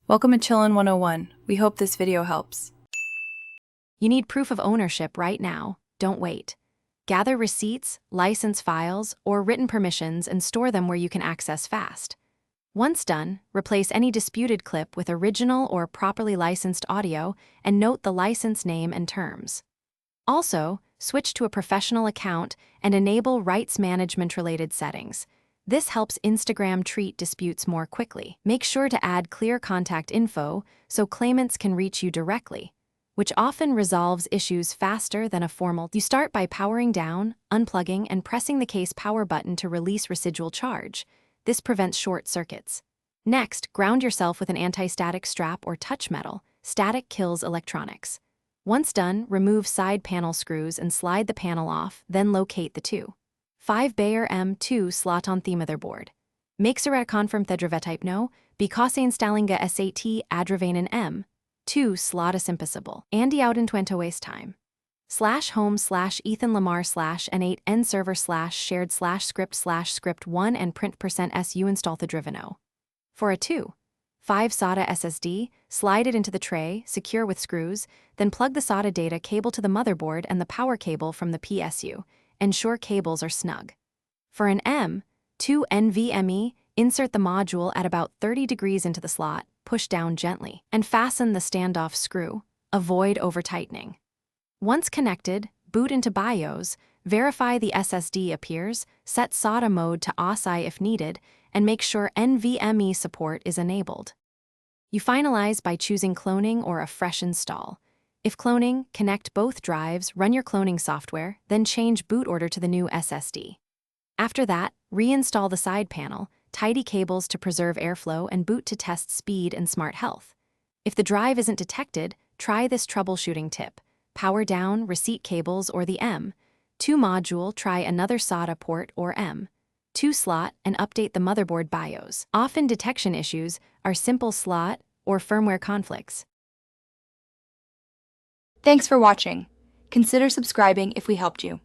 Welcome to Chillin' 101. We hope this video helps. You need proof of ownership right now. Don't wait. Gather receipts, license files, or written permissions and store them where you can access fast. Once done, replace any disputed clip with original or properly licensed audio and note the license name and terms. Also, switch to a professional account and enable rights management-related settings. This helps Instagram treat disputes more quickly. Make sure to add clear contact info so claimants can reach you directly, which often resolves issues faster than a formal. You start by powering down, unplugging, and pressing the case power button to release residual charge. This prevents short circuits. Next, ground yourself with an anti-static strap or touch metal. Static kills electronics. Once done, remove side panel screws and slide the panel off, then locate the 5 Bayer M2 slot on the motherboard. Make sure confirm thedrevetype no, because installinga SAT adrevainen M2 slot is impossible. Andy out in twento waste time. /home/Ethan Lamar /n8 n server /shared /script /script1 and print%su install thedriveno. For a 5 SATA SSD, slide it into the tray, secure with screws, then plug the SATA data cable to the motherboard and the power cable from the PSU. Ensure cables are snug. For an M2 NVMe, insert the module at about 30 degrees into the slot, push down gently, and fasten the standoff screw. Avoid over-tightening. Once connected, boot into BIOS, verify the SSD appears, set SATA mode to ASI if needed, and make sure NVMe support is enabled. You finalize by choosing cloning or a fresh install. If cloning, connect both drives, run your cloning software, then change boot order to the new SSD. After that, reinstall the side panel, tidy cables to preserve airflow, and boot to test speed and smart health. If the drive isn't detected, try this troubleshooting tip. Power down receipt cables or the M2 module, try another SATA port or M2 slot, and update the motherboard BIOS. Often detection issues are simple slot or firmware conflicts. Thanks for watching. Consider subscribing if we helped you.